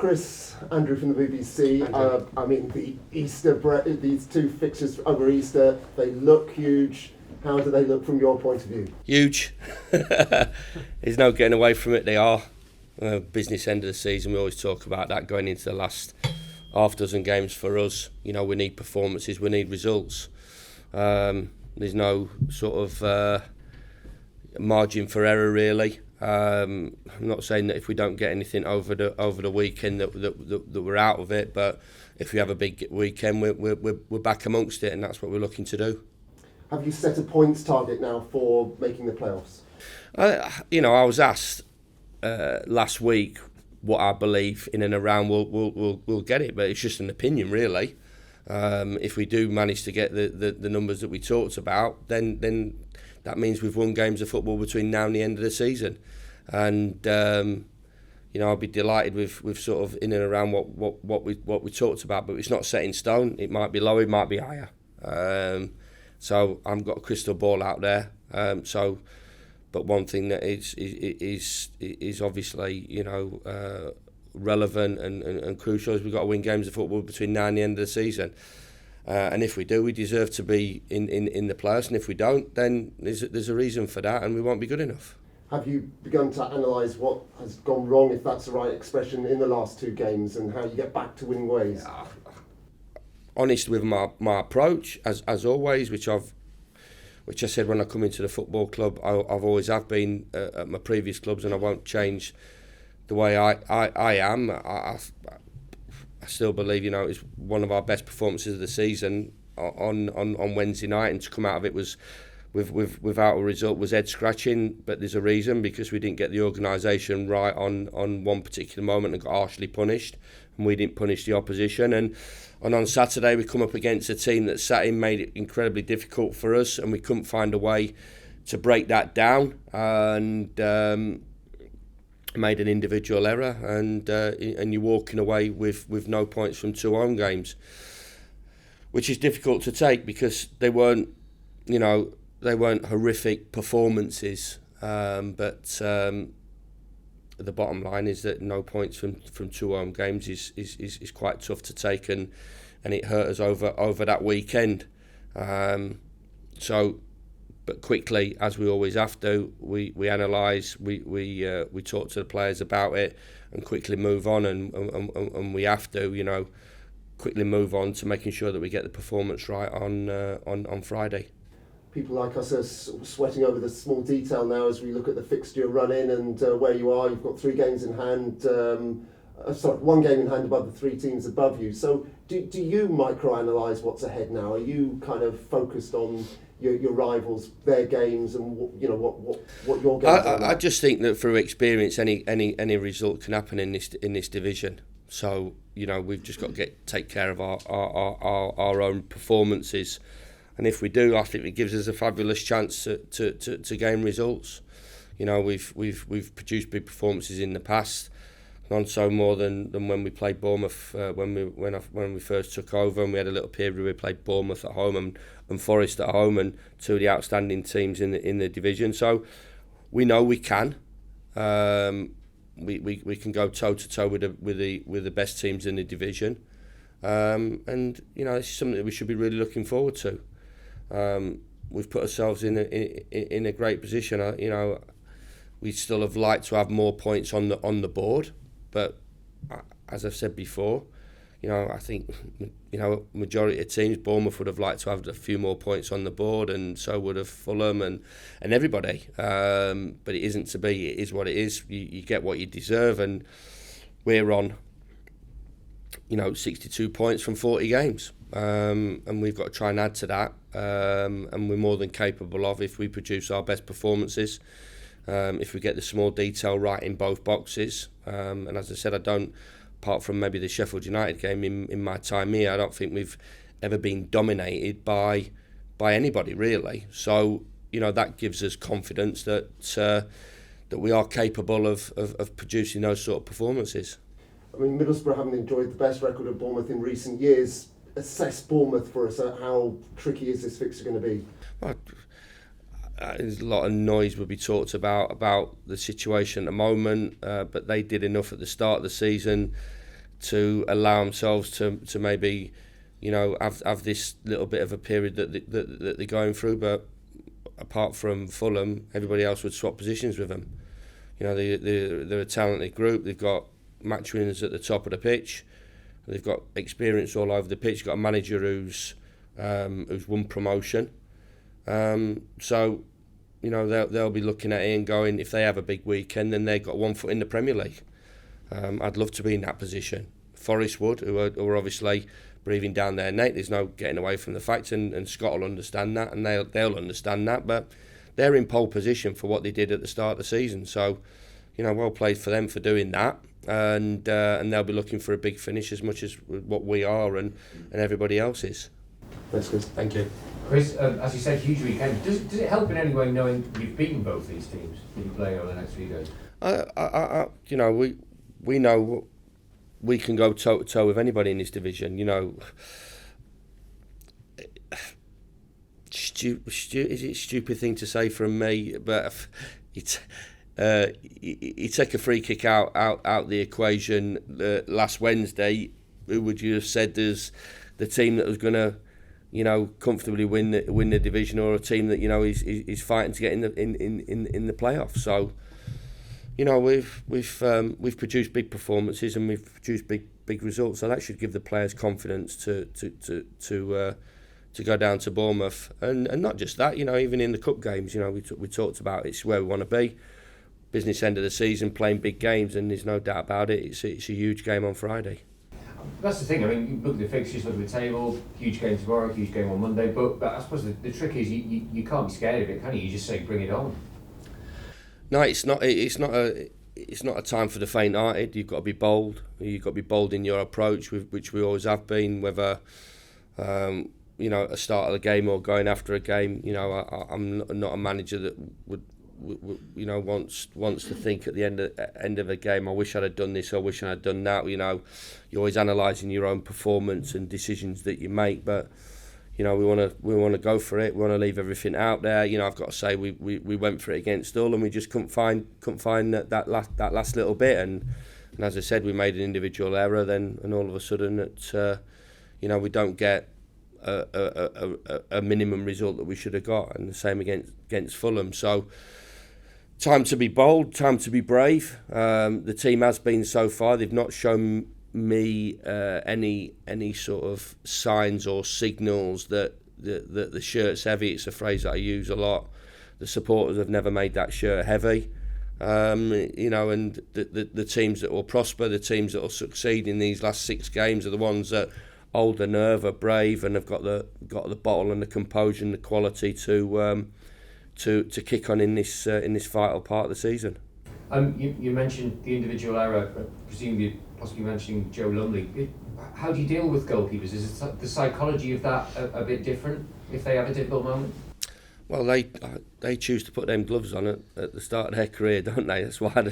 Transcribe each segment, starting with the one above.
Chris, Andrew from the BBC. These two fixtures over Easter, they look huge. How do they look from your point of view? Huge. There's no getting away from it. They are. Business end of the season, we always talk about that going into the last half dozen games for us. We need performances, we need results. There's no sort of margin for error really. I'm not saying that if we don't get anything over the weekend that we're out of it, but if we have a big weekend, we're back amongst it, and that's what we're looking to do. Have you set a points target now for making the playoffs? I was asked last week what I believe in and around we'll get it, but it's just an opinion really. If we do manage to get the numbers that we talked about, then that means we've won games of football between now and the end of the season, and I'll be delighted with sort of in and around what we talked about, but it's not set in stone. It might be lower, it might be higher. So I haven't got a crystal ball out there. But one thing that is obviously relevant and crucial is we've got to win games of football between now and the end of the season. And if we do, we deserve to be in the playoffs. And if we don't, then there's a reason for that, and we won't be good enough. Have you begun to analyse what has gone wrong, if that's the right expression, in the last two games, and how you get back to winning ways? Honest with my approach, as always, which I said when I come into the football club, I've always have been at my previous clubs, and I won't change the way I am. I still believe it's one of our best performances of the season on Wednesday night, and to come out of it was without a result was head scratching. But there's a reason, because we didn't get the organisation right on one particular moment and got harshly punished, and we didn't punish the opposition. And on Saturday we come up against a team that sat in, made it incredibly difficult for us, and we couldn't find a way to break that down, and made an individual error, and you're walking away with no points from 2 home games, which is difficult to take because they weren't horrific performances, but the bottom line is that no points from 2 home games is quite tough to take, and it hurt us over that weekend. But quickly, as we always have to, we analyse, we talk to the players about it, and quickly move on, and we have to quickly move on to making sure that we get the performance right on Friday. People like us are sweating over the small detail now as we look at the fixture run-in and where you are. You've got 3 games in hand, 1 game in hand above the 3 teams above you. So do you micro-analyse what's ahead now? Are you kind of focused on your rivals, their games, and what your games are? I just think that through experience, any result can happen in this division. So we've just got to take care of our own performances. And if we do, I think it gives us a fabulous chance to gain results. We've produced big performances in the past, none so more than when we played Bournemouth when we first took over, and we had a little period where we played Bournemouth at home and Forest at home, and 2 of the outstanding teams in the division. So we know we can. We can go toe to toe with the best teams in the division, and this is something that we should be really looking forward to. We've put ourselves in a great position. We still have liked to have more points on the board, but as I've said before, I think majority of teams, Bournemouth would have liked to have a few more points on the board, and so would have Fulham and everybody. But it isn't to be. It is what it is. You get what you deserve, and we're on 62 points from 40 games. And we've got to try and add to that, and we're more than capable of, if we produce our best performances, if we get the small detail right in both boxes. And as I said, apart from maybe the Sheffield United game in my time here, I don't think we've ever been dominated by anybody really. So that gives us confidence that we are capable of producing those sort of performances. I mean, Middlesbrough haven't enjoyed the best record of Bournemouth in recent years. Assess Bournemouth for us. How tricky is this fixture going to be? Well, there's a lot of noise will be talked about the situation at the moment, but they did enough at the start of the season to allow themselves to maybe, have this little bit of a period that they're going through. But apart from Fulham, everybody else would swap positions with them. They're a talented group. They've got match winners at the top of the pitch. They've got experience all over the pitch. They've got a manager who's won promotion. So they'll be looking at it and going, if they have a big weekend, then they've got one foot in the Premier League. I'd love to be in that position. Forest would, who are obviously breathing down their neck. There's no getting away from the facts, and Scott will understand that, and they'll understand that. But they're in pole position for what they did at the start of the season. So, well played for them for doing that. And they'll be looking for a big finish as much as what we are and everybody else is. Thanks, Chris. Thank you. Chris, as you said, huge weekend. Does it help in any way knowing you've beaten both these teams that you play over the next few days? We know we can go toe to toe with anybody in this division. Is it a stupid thing to say from me? But it's. You take a free kick out the equation last Wednesday. Who would you have said as the team that was going to, comfortably win the division, or a team that is fighting to get in the playoffs? So, we've produced big performances and we've produced big results. So that should give the players confidence to go down to Bournemouth, and not just that. Even in the cup games, we talked about it's where we want to be. Business end of the season, playing big games, and there's no doubt about it. It's a huge game on Friday. That's the thing. I mean, you look at the fixtures, look at the table. Huge game tomorrow, huge game on Monday. But I suppose the trick is you can't be scared of it, can you? You just say bring it on. No, it's not a time for the faint-hearted. You've got to be bold. You've got to be bold in your approach, which we always have been. Whether at the start of the game or going after a game, I'm not a manager that would. Wants to think at the end of a game, I wish I'd have done this, I wish I'd have done that. You're always analysing your own performance and decisions that you make, but we want to go for it. We want to leave everything out there. I've got to say we went for it against Hull, and we just couldn't find that last little bit. And as I said, we made an individual error, and all of a sudden we don't get a minimum result that we should have got, and the same against Fulham. So. Time to be bold, time to be brave. The team has been so far. They've not shown me any sort of signs or signals that the shirt's heavy. It's a phrase that I use a lot. The supporters have never made that shirt heavy. And the teams that will prosper, the teams that will succeed in these last 6 games are the ones that hold the nerve, are brave, and have got the bottle and the composure and the quality to kick on in this vital part of the season. You mentioned the individual error, presumably possibly mentioning Joe Lumley. How do you deal with goalkeepers? Is the psychology of that a bit different if they have a difficult moment? Well, they choose to put them gloves on at the start of their career, don't they? That's why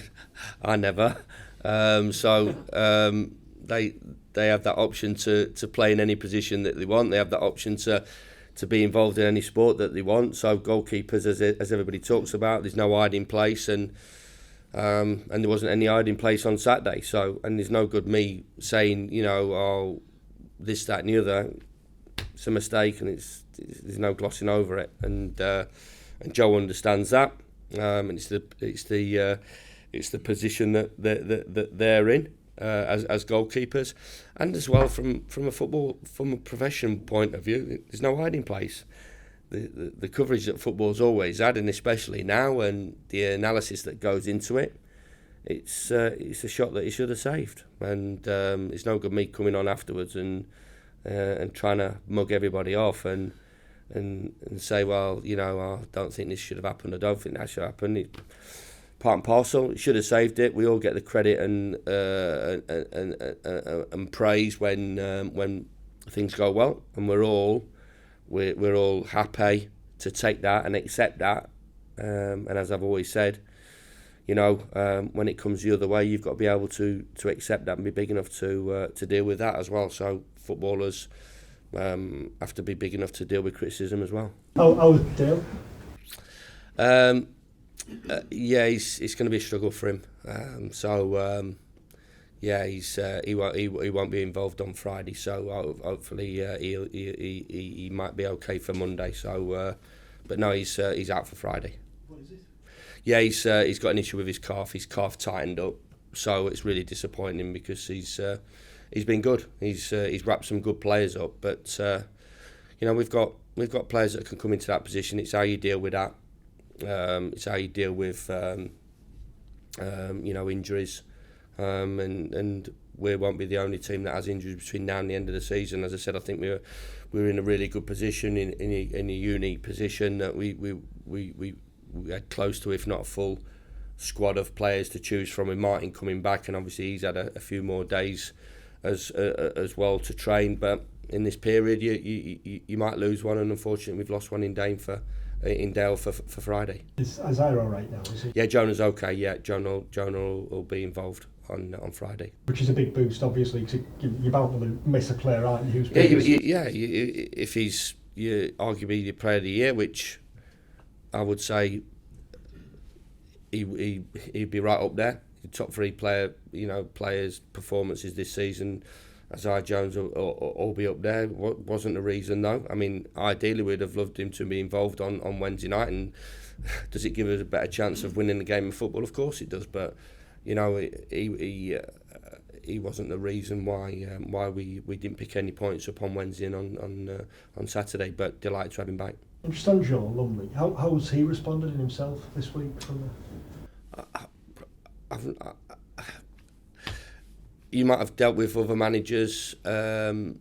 I never. They have that option to play in any position that they want. They have that option to be involved in any sport that they want. So goalkeepers, as everybody talks about, there's no hiding place, and there wasn't any hiding place on Saturday. So, and there's no good me saying, this, that, and the other. It's a mistake, and there's no glossing over it. And Joe understands that. And it's the position that they're in. As goalkeepers, and as well from a profession point of view, there's no hiding place. The coverage that football's always had, and especially now, and the analysis that goes into it, it's a shot that he should have saved. And it's no good me coming on afterwards and trying to mug everybody off and say, well, I don't think this should have happened. I don't think that should happen. Part and parcel. Should have saved it. We all get the credit and praise when things go well, and we're all happy to take that and accept that. And as I've always said, when it comes the other way, you've got to be able to accept that and be big enough to deal with that as well. So footballers have to be big enough to deal with criticism as well. How would Dale? Yeah, it's going to be a struggle for him. Yeah, he won't be involved on Friday, so hopefully he might be okay for Monday. So, but no, he's out for Friday. What is it? Yeah, he's got an issue with his calf. His calf tightened up, so it's really disappointing because he's been good. He's wrapped some good players up, but we've got players that can come into that position. It's how you deal with that. It's how you deal with injuries. And we won't be the only team that has injuries between now and the end of the season. As I said, I think we're in a really good position, in a unique position that we had close to, if not a full squad of players to choose from, with Martin coming back, and obviously he's had a few more days as well to train. But in this period, you might lose one, and unfortunately we've lost one in Dale for Friday. Is Isaiah all right now? Is he? Yeah, Jonah's okay. Yeah, Jonah will be involved on Friday. Which is a big boost, obviously, to you're bound to miss a player, aren't you? If he's arguably the player of the year, which I would say he'd be right up there. The top three players' performances this season, Isaiah Jones will all be up there. Wasn't the reason though. I mean, ideally we'd have loved him to be involved on Wednesday night. And does it give us a better chance of winning the game of football? Of course it does. But he wasn't the reason why we didn't pick any points up on Wednesday and on Saturday. But delighted to have him back. And just on Joe Lumley, how's he responded in himself this week? You might have dealt with other managers. I'm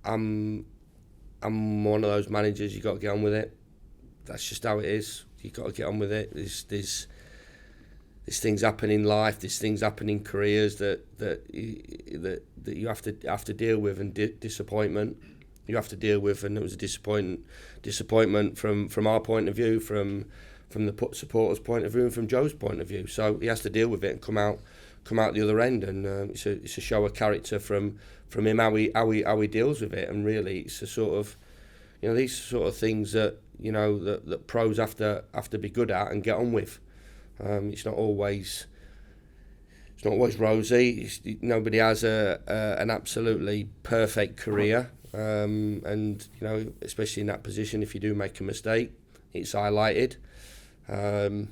one of those managers. You got to get on with it. That's just how it is. You got to get on with it. There's things happen in life. There's things happen in careers that you have to deal with, and disappointment you have to deal with. And it was a disappointment from our point of view, from the supporters' point of view, and from Joe's point of view. So he has to deal with it and come out the other end. And it's a show of character from him, how he deals with it. And really, it's a sort of, these sort of things that that pros have to be good at and get on with. It's not always rosy. Nobody has an absolutely perfect career, and especially in that position, if you do make a mistake, it's highlighted and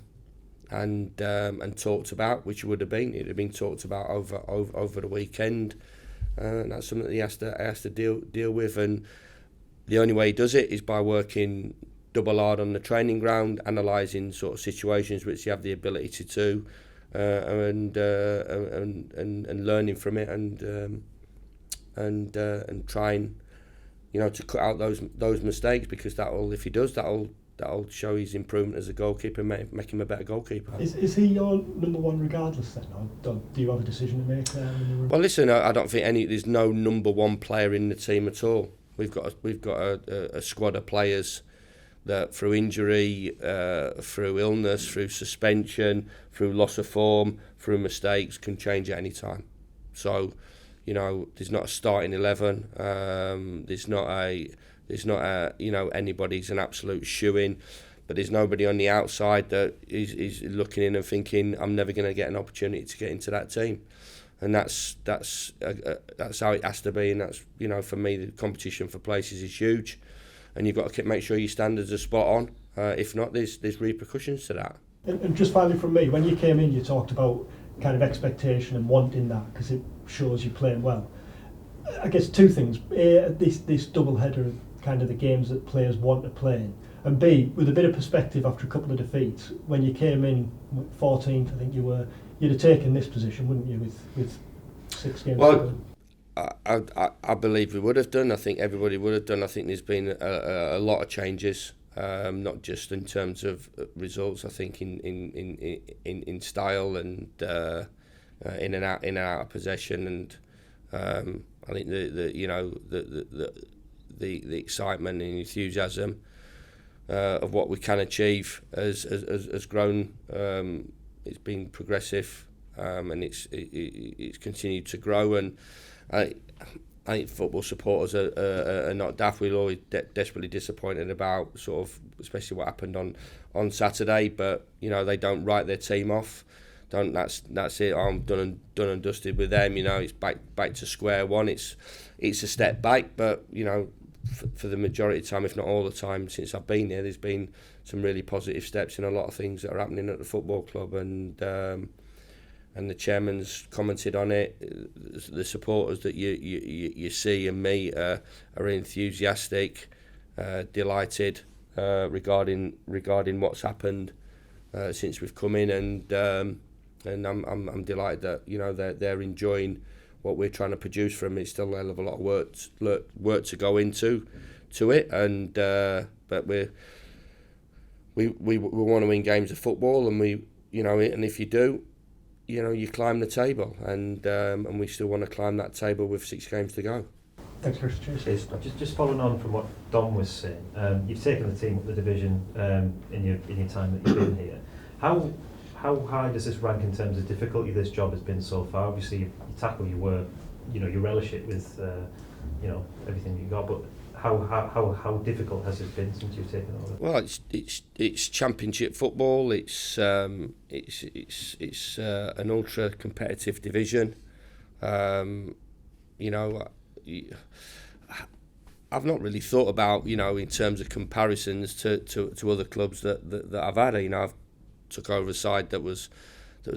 talked about, which it would have been. It had been talked about over the weekend, and that's something that he has to deal with. And the only way he does it is by working double hard on the training ground, analysing sort of situations which you have the ability to do, and learning from it, and trying, to cut out those mistakes, because if he does, that'll show his improvement as a goalkeeper, make him a better goalkeeper. Is he your number one regardless then, or do you have a decision to make there in the room? Well, listen, I don't think there's no number one player in the team at all. We've got a squad of players that through injury, through illness, through suspension, through loss of form, through mistakes, can change at any time. So, there's not a starting 11. There's not anybody's an absolute shoo-in, but there's nobody on the outside that is looking in and thinking, I'm never going to get an opportunity to get into that team. And that's how it has to be. And that's, for me, the competition for places is huge. And you've got to make sure your standards are spot on. If not, there's repercussions to that. And just finally from me, when you came in, you talked about kind of expectation and wanting that, because it shows you playing well. I guess two things. A, this double header of kind of the games that players want to play in. And B, with a bit of perspective after a couple of defeats, when you came in 14th, I think you'd have taken this position, wouldn't you, with 6 games to go? I believe we would have done. I think everybody would have done. I think there's been a lot of changes, not just in terms of results. I think in style and in and out of possession, and I think the excitement and enthusiasm of what we can achieve has grown. It's been progressive, and it's continued to grow. And I think football supporters are not daft. We're always desperately disappointed about sort of, especially what happened on Saturday. But they don't write their team off. That's it. I'm done and dusted with them. It's back to square one. It's a step back, but for the majority of the time, if not all the time since I've been here, there's been some really positive steps in a lot of things that are happening at the football club, and the chairman's commented on it. The supporters that you see and meet are enthusiastic, delighted regarding what's happened since we've come in, and I'm delighted that they're enjoying what we're trying to produce for them. It's still a hell of a lot of work to go into it, and but we want to win games of football, and and if you do, you climb the table, and we still want to climb that table with 6 games to go. Thanks, Chris. Cheers. Just following on from what Dom was saying, you've taken the team up the division in your time that you've been here. How high does this rank in terms of difficulty this job has been so far? Obviously, you tackle your work, you relish it with everything you got, but how difficult has it been since you've taken over? Well, it's championship football. It's an ultra competitive division. I've not really thought about in terms of comparisons to other clubs that I've had. I've took over a side that was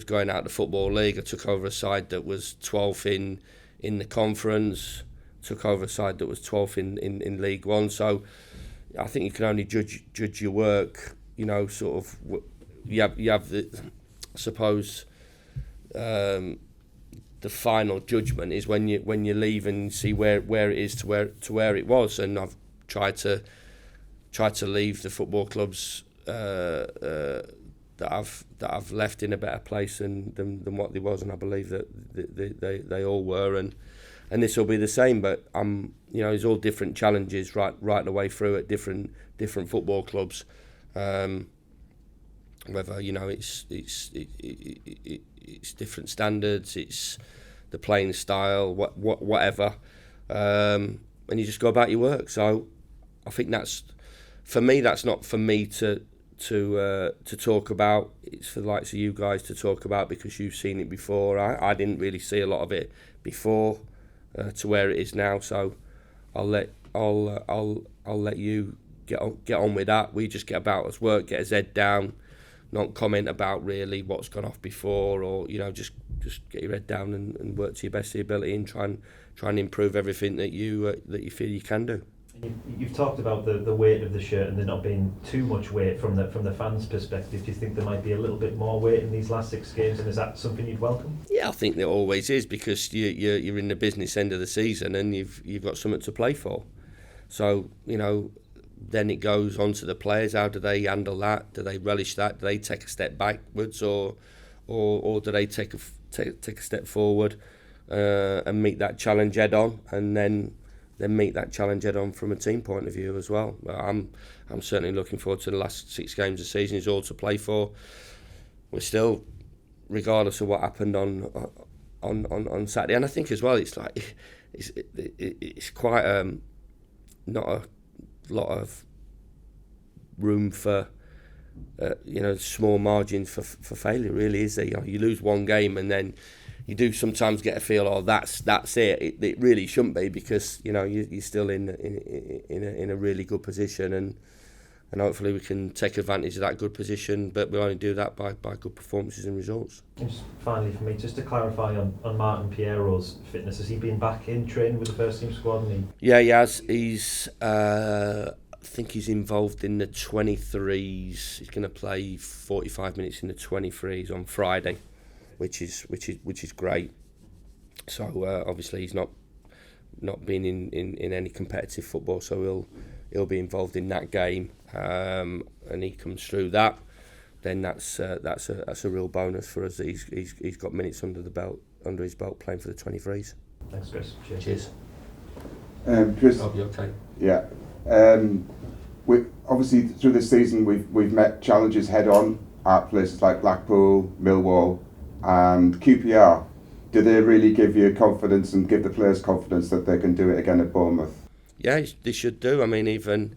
going out of the Football League. I took over a side that was 12th in the conference. Took over a side that was 12th in League One. So I think you can only judge your work. Sort of you have the, I suppose, the final judgment is when you leave and see where it is to where it was. And I've tried to leave the football clubs that I've left in a better place than what they was, and I believe that they all were, and this will be the same. But it's all different challenges right the way through at different football clubs. Whether it's different standards, it's the playing style, whatever, and you just go about your work. So I think that's not for me to talk about. It's for the likes of you guys to talk about, because you've seen it before. I didn't really see a lot of it before to where it is now. So I'll let you get on with that. We just get about us work, get his head down, not comment about really what's gone off before, or just get your head down and work to your best of your ability and try and improve everything that you feel you can do. You've talked about the weight of the shirt and there not being too much weight from the fans' perspective. Do you think there might be a little bit more weight in these last 6 games, and is that something you'd welcome? Yeah, I think there always is, because you're in the business end of the season and you've got something to play for. So then it goes on to the players. How do they handle that? Do they relish that? Do they take a step backwards, or do they take a step forward and meet that challenge head on, and then meet that challenge head on from a team point of view as well? I'm certainly looking forward to the last 6 games of the season. It's all to play for. We're still, regardless of what happened on Saturday, and I think as well, it's quite not a lot of room for small margins for failure, really, is there? You lose one game and then you do sometimes get a feel, that's it. It really shouldn't be, because you're still in a really good position, and hopefully we can take advantage of that good position. But we'll only do that by good performances and results. Just finally for me, just to clarify on Martin Piero's fitness, has he been back in training with the first team squad? Yeah, he has. He's I think he's involved in the 23s. He's going to play 45 minutes in the 23s on Friday, which is great. So obviously he's not been in any competitive football, so he'll be involved in that game, and he comes through that. Then that's a real bonus for us. He's got minutes under his belt playing for the 23s. Thanks, Chris. Cheers. Chris. Hope you're okay. Yeah. We obviously through this season we've met challenges head on at places like Blackpool, Millwall, and QPR. Do they really give you confidence and give the players confidence that they can do it again at Bournemouth? Yeah, they should do. I mean, even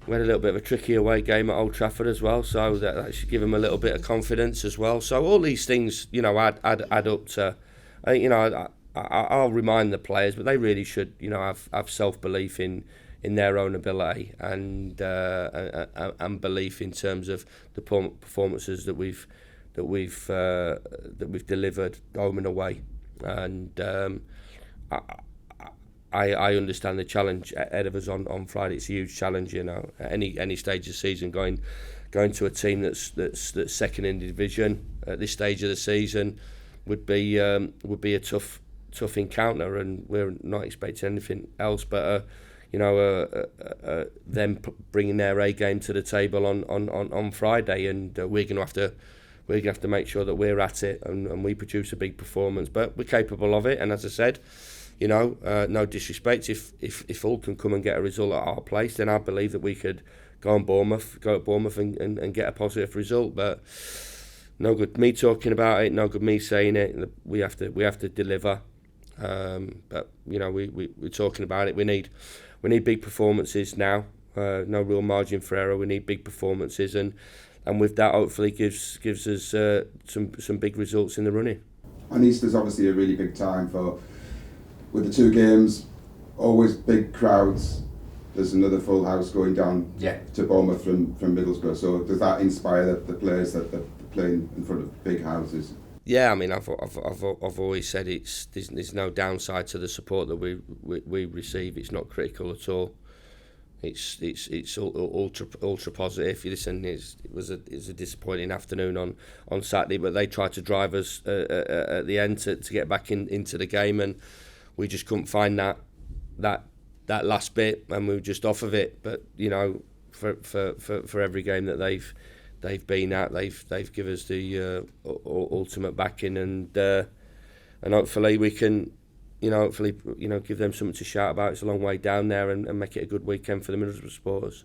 we had a little bit of a tricky away game at Old Trafford as well, so that should give them a little bit of confidence as well. So all these things, you know, add up to, you know, I'll remind the players, but they really should, you know, have self-belief in their own ability and belief in terms of the performances that we've delivered home and away. And I understand the challenge ahead of us on Friday. It's a huge challenge, you know, at any stage of the season, going to a team that's second in the division at this stage of the season would be a tough encounter, and we're not expecting anything else but them bringing their A game to the table on Friday, and we're going to have to make sure that we're at it and we produce a big performance. But we're capable of it, and as I said, you know, no disrespect, if Hull can come and get a result at our place, then I believe that we could go to Bournemouth and get a positive result. But no good me talking about it, no good me saying it. We have to deliver. But you know, we're talking about it. We need big performances now. No real margin for error. We need big performances, and with that, hopefully gives us some big results in the running. And Easter's obviously a really big time with the two games, always big crowds. There's another full house going down to Bournemouth from Middlesbrough. So does that inspire the players that they're playing in front of big houses? Yeah, I mean, I've always said there's no downside to the support that we receive. It's not critical at all. It's ultra positive. You listen, it was a disappointing afternoon on Saturday, but they tried to drive us at the end to get back into the game, and we just couldn't find that last bit, and we were just off of it. But you know, for every game that they've been at, they've given us the ultimate backing, and hopefully we can, give them something to shout about. It's a long way down there, and make it a good weekend for the Middlesbrough supporters.